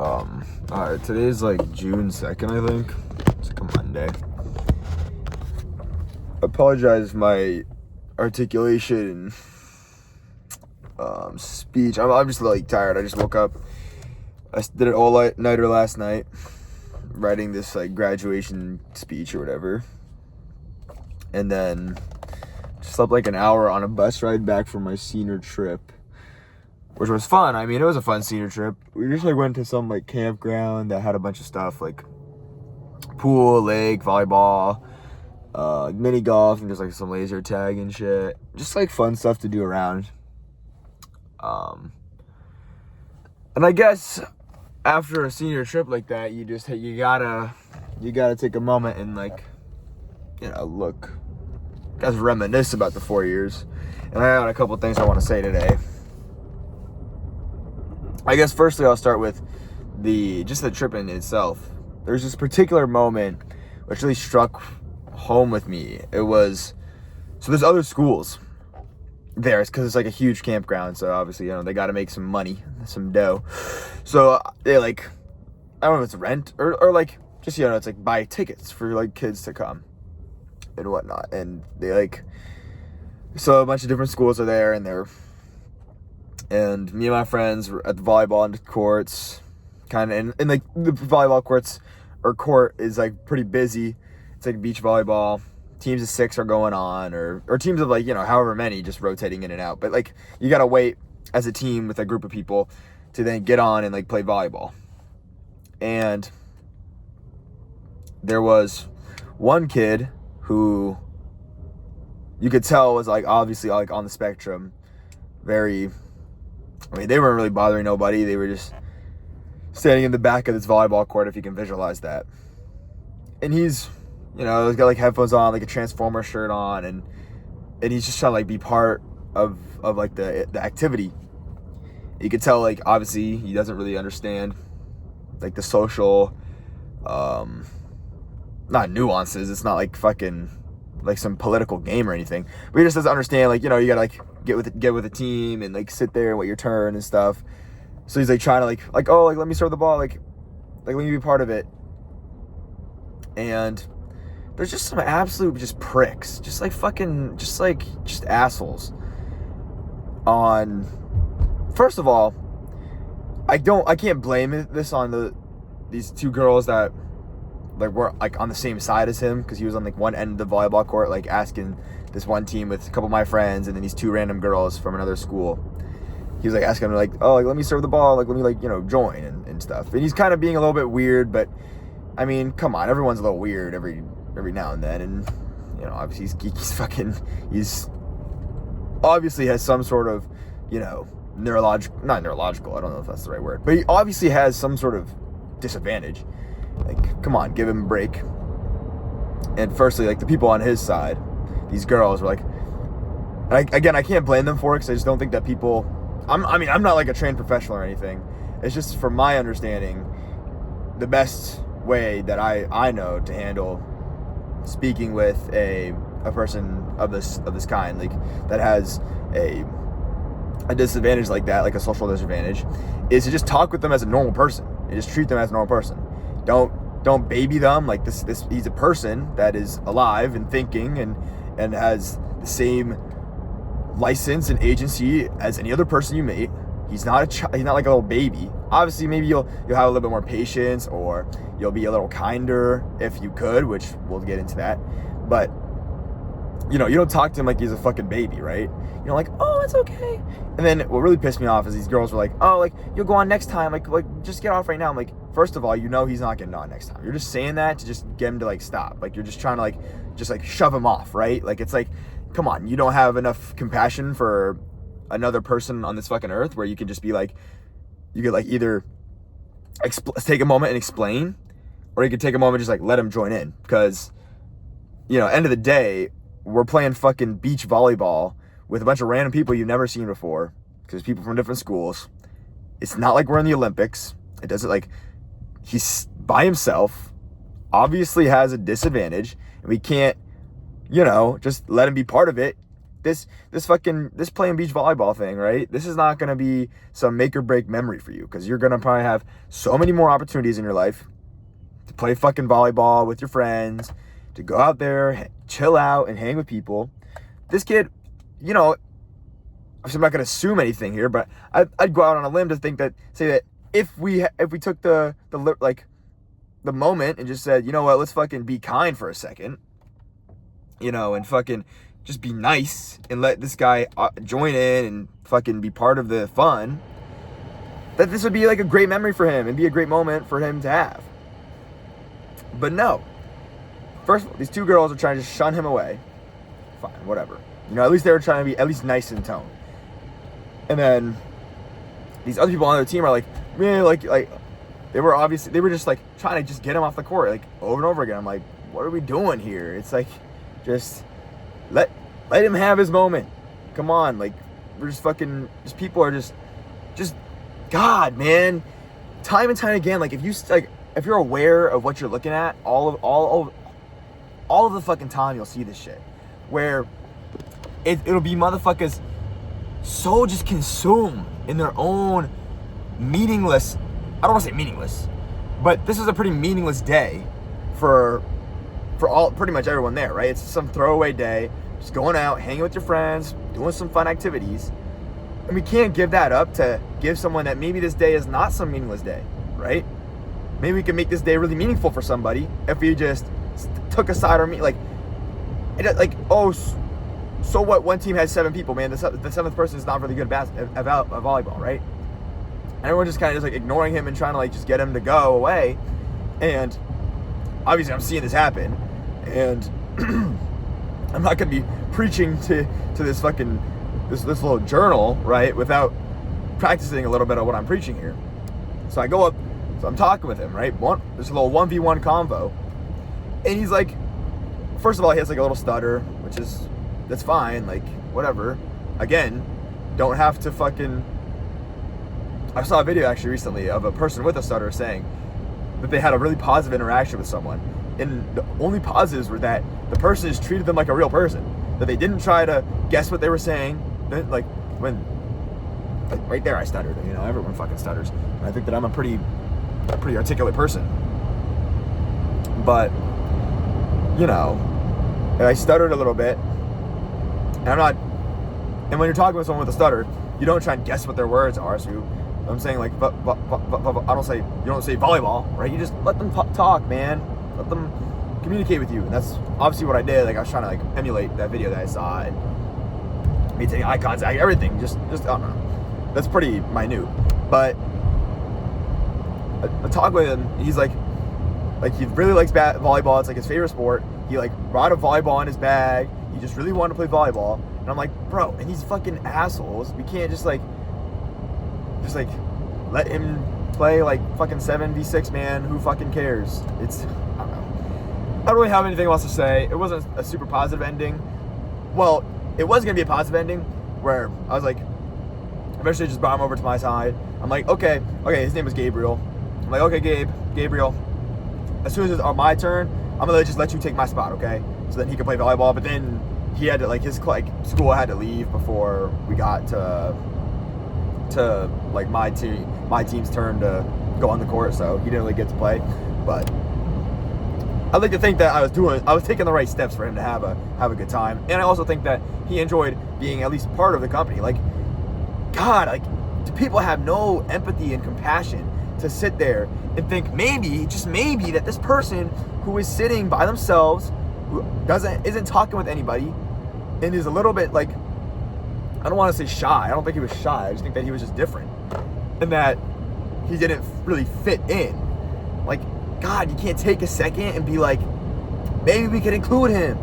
Alright, today's like June 2nd, I think. It's like a Monday. Apologize if my articulation, speech. I'm just like tired. I just woke up. I did an all-nighter last night, writing this like graduation speech or whatever. And then slept like an hour on a bus ride back from my senior trip, which was fun. I mean, it was a fun senior trip. We just like went to some like campground that had a bunch of stuff like pool, lake, volleyball, mini golf, and just like some laser tag and shit. Just like fun stuff to do around. And I guess after a senior trip like that, you gotta take a moment and like, look, guys, reminisce about the 4 years. And I got a couple things I want to say today. I guess firstly I'll start with the trip in itself. There's this particular moment which really struck home with me. It was, so there's other schools there because it's like a huge campground, so obviously they got to make some money, some dough. So they like, I don't know if it's rent or like just it's like buy tickets for like kids to come and whatnot. And they like, so a bunch of different schools are there, and me and my friends were at the volleyball courts, kind of, and like the volleyball courts or court is like pretty busy. It's like beach volleyball. Teams of 6 are going on, or teams of like, however many, just rotating in and out. But like, you gotta wait as a team with a group of people to then get on and like play volleyball. And there was one kid who you could tell was like obviously like on the spectrum. They weren't really bothering nobody. They were just standing in the back of this volleyball court, if you can visualize that. And he's, he's got like headphones on, like a Transformer shirt on, and he's just trying to like be part of like the activity. You could tell like obviously he doesn't really understand like the social, not nuances. It's not like fucking like some political game or anything, but he just doesn't understand like, you gotta like get with the team and like sit there and wait your turn and stuff. So he's like trying to like oh, like let me serve the ball, like let me be part of it. And there's just some absolute just pricks, just like fucking just assholes. First of all, I can't blame this on these two girls that like were like on the same side as him, because he was on like one end of the volleyball court like asking this one team with a couple of my friends, and then these two random girls from another school. He was like asking them like, oh, like let me serve the ball, like let me like join and stuff. And he's kind of being a little bit weird, but I mean, come on, everyone's a little weird every now and then. And obviously he's obviously has some sort of not neurological, I don't know if that's the right word, but he obviously has some sort of disadvantage. Like, come on, give him a break. And firstly, like the people on his side, these girls were like, I can't blame them for it, because I just don't think that people, I'm not like a trained professional or anything. It's just from my understanding, the best way that I know to handle speaking with a person of this kind, like that has a disadvantage like that, like a social disadvantage, is to just talk with them as a normal person and just treat them as a normal person. Don't baby them like this. He's a person that is alive and thinking and has the same license and agency as any other person you meet. He's not he's not like a little baby. Obviously, maybe you'll have a little bit more patience, or you'll be a little kinder if you could, which we'll get into that. But you don't talk to him like he's a fucking baby, right? Like, oh, it's okay. And then what really pissed me off is these girls were like, oh, like you'll go on next time, like just get off right now. I'm like, first of all, he's not getting on next time. You're just saying that to just get him to like stop. Like you're just trying to like shove him off, right? Like it's like, come on, you don't have enough compassion for another person on this fucking earth where you can just be like, you could like either take a moment and explain, or you could take a moment and just like let him join in. Because end of the day, we're playing fucking beach volleyball with a bunch of random people you've never seen before, because people from different schools. It's not like we're in the Olympics. It doesn't, like, he's by himself, obviously has a disadvantage, and we can't, just let him be part of it this playing beach volleyball thing, right? This is not going to be some make or break memory for you, because you're going to probably have so many more opportunities in your life to play fucking volleyball with your friends, to go out there, chill out, and hang with people. This kid, you know, I'm not going to assume anything here, but I'd go out on a limb to say that if we took the moment and just said, you know what, let's fucking be kind for a second, you know, and fucking just be nice and let this guy join in and fucking be part of the fun, that this would be like a great memory for him and be a great moment for him to have. But no. First of all, these two girls are trying to just shun him away. Fine, whatever. You know, at least they were trying to be at least nice in tone. And then these other people on their team are like, man, like they were just like trying to just get him off the court, like over and over again. I'm like, what are we doing here? It's like, just let him have his moment. Come on, like, we're just fucking, just people are just God, man. Time and time again, like, if you're aware of what you're looking at, all of the fucking time, you'll see this shit, where it'll be motherfuckers so just consumed in their own meaningless, I don't want to say meaningless, but this is a pretty meaningless day for pretty much everyone there, right? It's some throwaway day, just going out, hanging with your friends, doing some fun activities. And we can't give that up to give someone that maybe this day is not some meaningless day, right? Maybe we can make this day really meaningful for somebody if we just took a side or oh, so what? One team has 7 people, man. The 7th person is not really good at volleyball, right? And everyone's just kind of just like ignoring him and trying to like just get him to go away. And obviously I'm seeing this happen, and I'm not gonna be preaching to this fucking this little journal, right, without practicing a little bit of what I'm preaching here. So I go up, so I'm talking with him, right? There's a little 1v1 convo, and he's like, first of all, he has like a little stutter, that's fine, like, whatever. Again, don't have to fucking. I saw a video actually recently of a person with a stutter saying that they had a really positive interaction with someone, and the only positives were that the person just treated them like a real person, that they didn't try to guess what they were saying. Like right there I stuttered, you know, everyone fucking stutters, and I think that I'm a pretty articulate person, but you know, I stuttered a little bit, and when you're talking with someone with a stutter, you don't try and guess what their words are. So I'm saying, like, you don't say volleyball, right? You just let them talk, man. Let them communicate with you. And that's obviously what I did. Like, I was trying to like emulate that video that I saw, and me taking eye contact, everything. Just I don't know. That's pretty minute. But I talk with him. He's like he really likes volleyball. It's like his favorite sport. He like brought a volleyball in his bag. He just really wanted to play volleyball. And I'm like, bro, and these fucking assholes, we can't just let him play like fucking 7v6, man. Who fucking cares? I don't know. I don't really have anything else to say. It wasn't a super positive ending. Well, it was gonna be a positive ending where I was like, eventually just brought him over to my side. I'm like, okay, his name was Gabriel. I'm like, okay, Gabriel, as soon as it's my turn, I'm gonna just let you take my spot, okay? So that he can play volleyball. But then he had to, like, his school had to leave before we got to like my team's turn to go on the court, so he didn't really get to play. But I'd like to think that I was taking the right steps for him to have a good time. And I also think that he enjoyed being at least part of the company. Like, God, like, do people have no empathy and compassion to sit there and think maybe, just maybe, that this person who is sitting by themselves, who isn't talking with anybody, and is a little bit like, I don't want to say shy. I don't think he was shy. I just think that he was just different, and that he didn't really fit in. Like, God, you can't take a second and be like, maybe we could include him.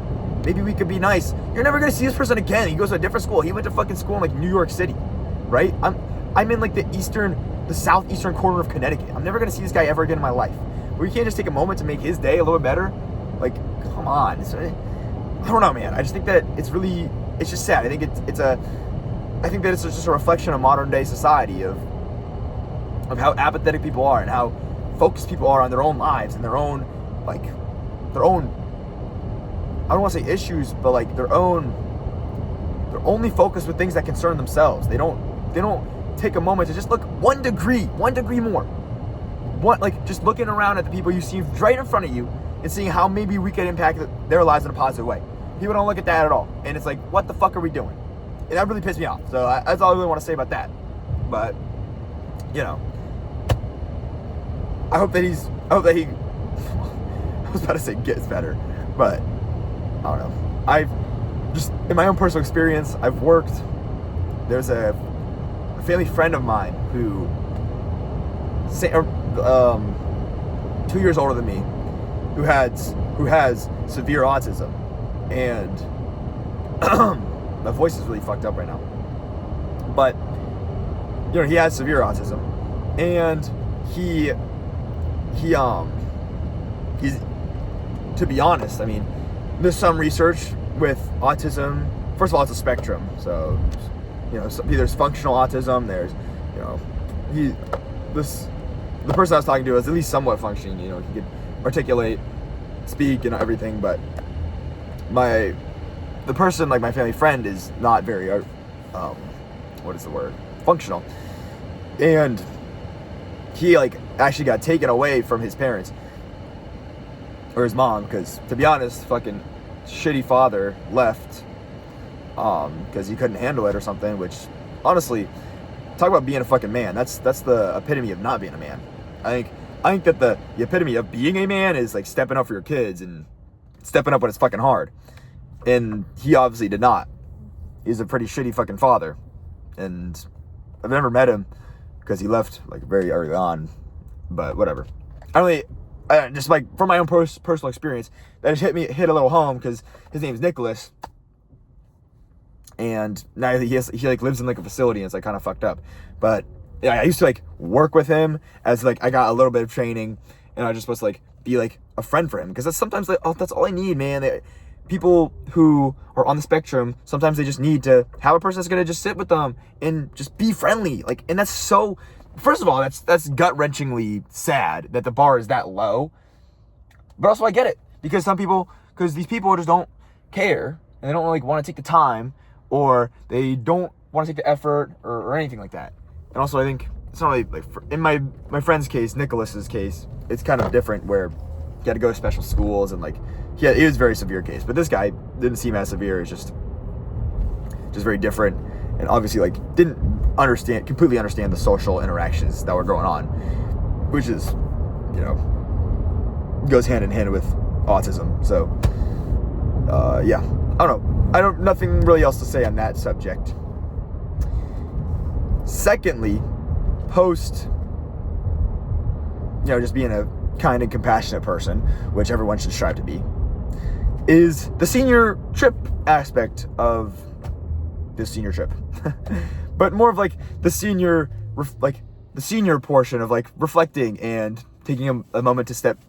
Maybe we could be nice. You're never gonna see this person again. He goes to a different school. He went to fucking school in like New York City, right? I'm in like the southeastern corner of Connecticut. I'm never gonna see this guy ever again in my life. We can't just take a moment to make his day a little bit better. Like, come on. I don't know, man. I just think that it's just sad. I think I think that it's just a reflection of modern day society of how apathetic people are and how focused people are on their own lives and their own, I don't want to say issues, but like their own They're only focused with things that concern themselves. They don't take a moment to just look 1 degree more. Just looking around at the people you see right in front of you and seeing how maybe we can impact their lives in a positive way. People don't look at that at all. And it's like, what the fuck are we doing? And that really pissed me off. So that's all I really want to say about that. But, you know, I hope that he, I was about to say gets better, but I don't know. I've just, in my own personal experience, I've worked, there's a family friend of mine who, 2 years older than me, who has severe autism, and my voice is really fucked up right now. But you know, he has severe autism, and he's, to be honest, I mean, there's some research with autism. First of all, it's a spectrum. So, you know, there's functional autism. There's, you know, the person I was talking to is at least somewhat functioning. You know, he could articulate, speak, and everything. But the person, like my family friend, is not very, what is the word? Functional. And he actually got taken away from his parents or his mom, because to be honest, fucking shitty father left because he couldn't handle it or something. Which, honestly, talk about being a fucking man. That's the epitome of not being a man. I think that the epitome of being a man is like stepping up for your kids and stepping up when it's fucking hard. And he obviously did not. He's a pretty shitty fucking father, and I've never met him because he left like very early on. But whatever. Just like from my own personal experience, that just hit a little home because his name's Nicholas, and now he lives in like a facility, and it's like kind of fucked up. But yeah, I used to like work with him as like I got a little bit of training, and I was just supposed to like be like a friend for him, because that's sometimes like, that's all I need, man. People who are on the spectrum, sometimes they just need to have a person that's gonna just sit with them and just be friendly. Like, and that's so. First of all, that's gut-wrenchingly sad that the bar is that low. But also, I get it, because these people just don't care, and they don't really want to take the time, or they don't want to take the effort, or anything like that. And also, I think it's not really like in my friend's case, Nicholas's case, it's kind of different, where he had to go to special schools, and like it was a very severe case. But this guy didn't seem as severe. It's just very different, and obviously like didn't completely understand the social interactions that were going on, which is, you know, goes hand in hand with autism. So yeah, I don't know. Nothing really else to say on that subject. Secondly, post, you know, just being a kind and compassionate person, which everyone should strive to be, is the senior trip aspect of this senior trip. But more of like the senior portion of like reflecting and taking a moment to step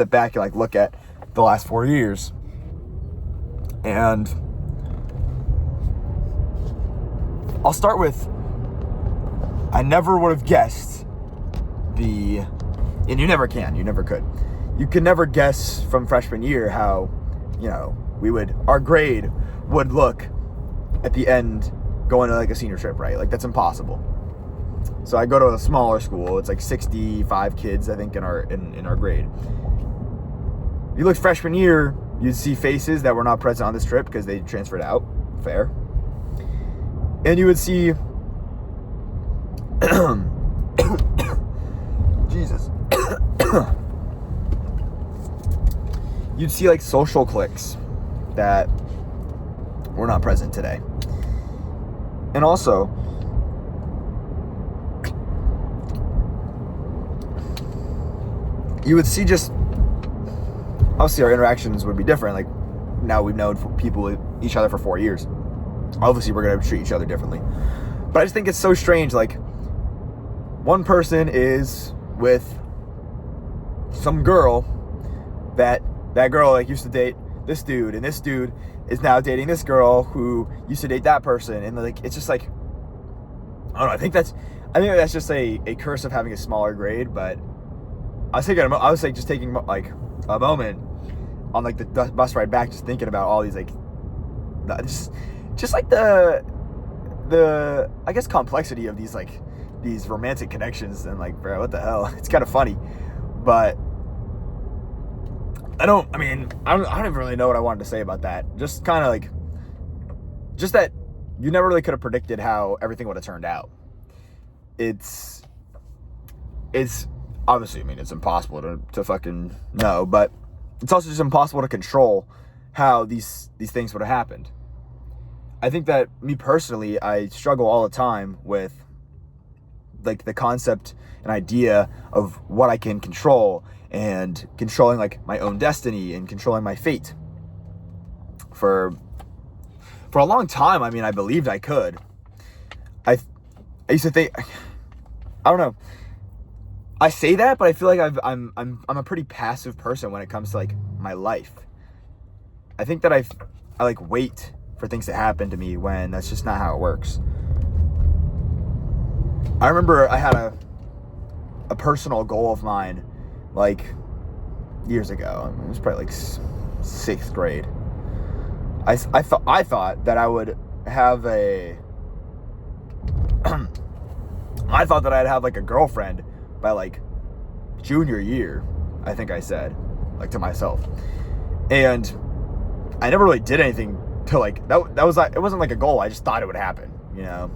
back and like look at the last 4 years. And I'll start with, I never would have guessed and you never could. You can never guess from freshman year how, you know, our grade would look at the end going to like a senior trip, right? Like, that's impossible. So I go to a smaller school. It's like 65 kids, I think, in our grade. You look freshman year, you'd see faces that were not present on this trip because they transferred out. Fair. And you would see Jesus. You'd see like social cliques that were not present today. And also, you would see just, obviously our interactions would be different. Like, now we've known each other for 4 years. Obviously we're going to treat each other differently. But I just think it's so strange. Like, one person is with some girl that girl like used to date this dude, and this dude is now dating this girl who used to date that person, and like it's just like, I don't know. I think that's just a curse of having a smaller grade. But I was just taking like a moment on like the bus ride back, just thinking about all these like, just just like the I guess complexity of these romantic connections, and like, bro, what the hell? It's kind of funny, but I don't even really know what I wanted to say about that. Just kind of like, just that you never really could have predicted how everything would have turned out. It's obviously, it's impossible to fucking know, but it's also just impossible to control how these things would have happened. I think that, me personally, I struggle all the time with like the concept and idea of what I can control, and controlling like my own destiny and controlling my fate. For a long time, I believed I could. I used to think, I don't know. I say that, but I feel like I'm a pretty passive person when it comes to like my life. I think that I like wait for things to happen to me, when that's just not how it works. I remember I had a personal goal of mine like years ago. It was probably like 6th grade. I thought that I would have I thought that I'd have like a girlfriend by like junior year, I think I said, like, to myself. And I never really did anything to like, that was like, it wasn't like a goal. I just thought it would happen, you know?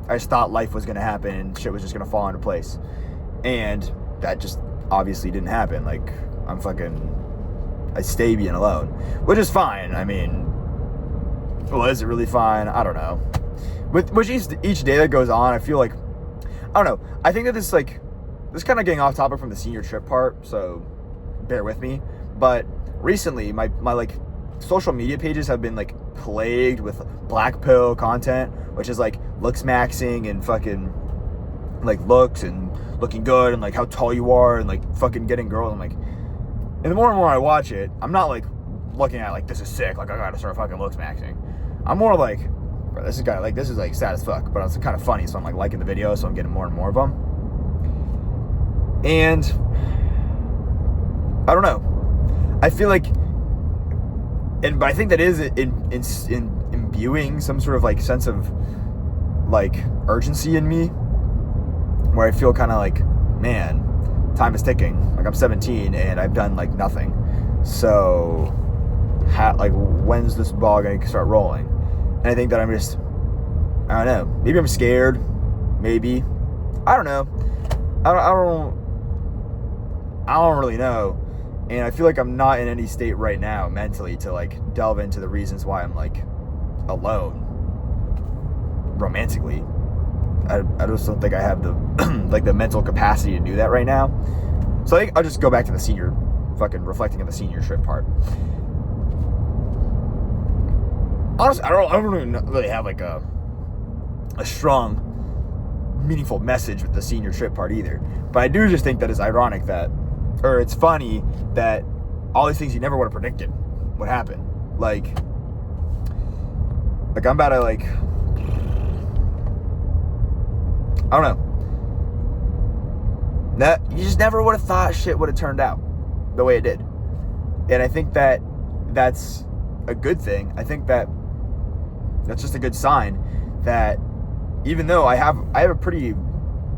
I just thought life was going to happen and shit was just going to fall into place. And that just obviously didn't happen. Like, I stay being alone, which is fine. Well, is it really fine? I don't know. With each day that goes on, I feel like, I don't know. I think that this is kind of getting off topic from the senior trip part, so bear with me. But recently, my like social media pages have been like plagued with black pill content, which is like looks maxing and fucking like looks and looking good and like how tall you are and like fucking getting girls. I'm like, and the more and more I watch it, I'm not like looking at like, this is sick, like I gotta start fucking looks maxing. I'm more like, bro, this is like sad as fuck, but it's kind of funny, so I'm like liking the video, so I'm getting more and more of them. And I don't know. I feel like, but I think that is in imbuing some sort of like sense of like urgency in me, where I feel kind of like, man, time is ticking. Like, I'm 17 and I've done like nothing. So, when's this ball gonna start rolling? And I think that I don't know. Maybe I'm scared. Maybe. I don't know. I don't really know. And I feel like I'm not in any state right now mentally to like delve into the reasons why I'm like alone romantically. I just don't think I have the like the mental capacity to do that right now. So I think I'll just go back to the reflecting on the senior trip part. Honestly, I don't really have like a strong, meaningful message with the senior trip part either. But I do just think that it's ironic or it's funny that all these things you never would have predicted would happen. Like I'm about to like, I don't know. That you just never would have thought shit would have turned out the way it did. And I think that that's a good thing. I think that that's just a good sign that even though I have a pretty,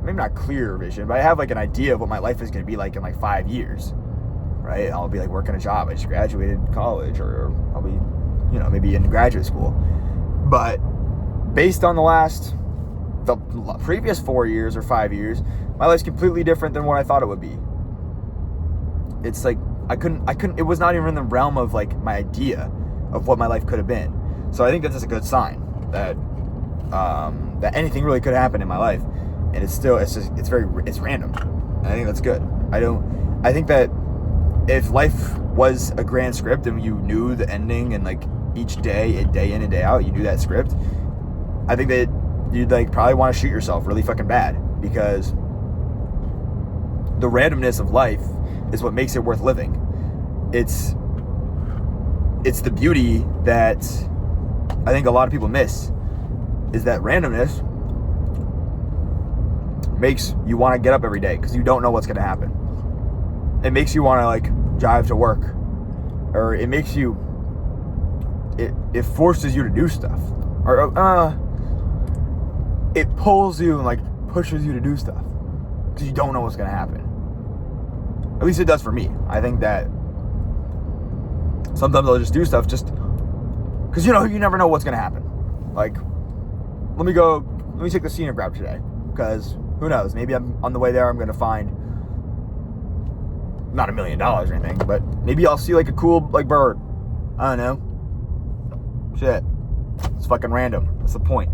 maybe not clear vision, but I have like an idea of what my life is going to be like in like 5 years, right? I'll be like working a job. I just graduated college, or I'll be, maybe in graduate school. But based on the previous 4 years or 5 years, my life's completely different than what I thought it would be. It's like, I couldn't, it was not even in the realm of like my idea of what my life could have been. So I think that's a good sign that anything really could happen in my life. And it's random. And I think that's good. I think that if life was a grand script and you knew the ending and like each day in and day out, you knew that script, I think that you'd like probably want to shoot yourself really fucking bad, because the randomness of life is what makes it worth living. It's the beauty that I think a lot of people miss, is that randomness makes you want to get up every day because you don't know what's going to happen. It makes you want to like drive to work, or it forces you to do stuff. or it pulls you and like pushes you to do stuff because you don't know what's gonna happen. At least it does for me. I think that sometimes I'll just do stuff just because you never know what's gonna happen. Like, let me take the scenic route today, because who knows? Maybe I'm on the way there. I'm gonna find not $1 million or anything, but maybe I'll see like a cool like bird. I don't know. Shit, it's fucking random. That's the point.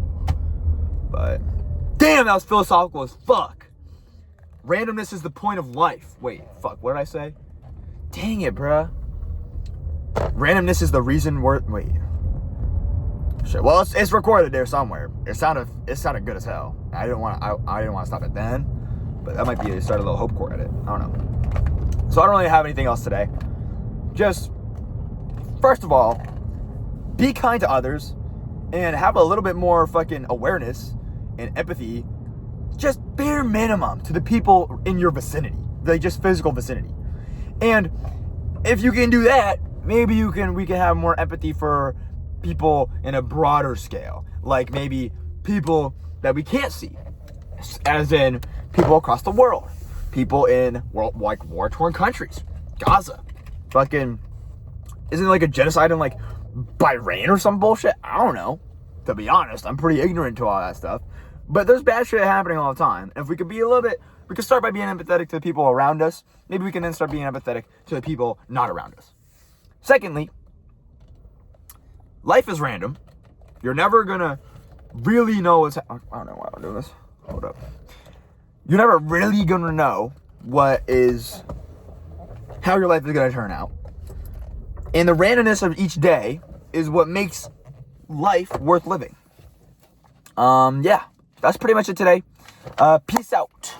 But damn, that was philosophical as fuck. Randomness is the point of life. Wait, fuck. What did I say? Dang it, bruh. Randomness is the reason we're... Wait. Shit. Well, it's recorded there somewhere. It sounded good as hell. I didn't want to stop it then, but that might be start a little hope core at it. I don't know. So I don't really have anything else today. Just, first of all, be kind to others and have a little bit more fucking awareness and empathy, just bare minimum, to the people in your vicinity, like just physical vicinity. And if you can do that, maybe we can have more empathy for people in a broader scale, like maybe people that we can't see, as in people across the world, people in like war-torn countries, Gaza. Fucking, isn't it like a genocide in like Bahrain or some bullshit? I don't know. To be honest, I'm pretty ignorant to all that stuff. But there's bad shit happening all the time. And if we could be we could start by being empathetic to the people around us. Maybe we can then start being empathetic to the people not around us. Secondly, life is random. You're never gonna really know I don't know why I'm doing this. Hold up. You're never really gonna know how your life is gonna turn out. And the randomness of each day is what makes life worth living. Yeah, that's pretty much it today. Peace out.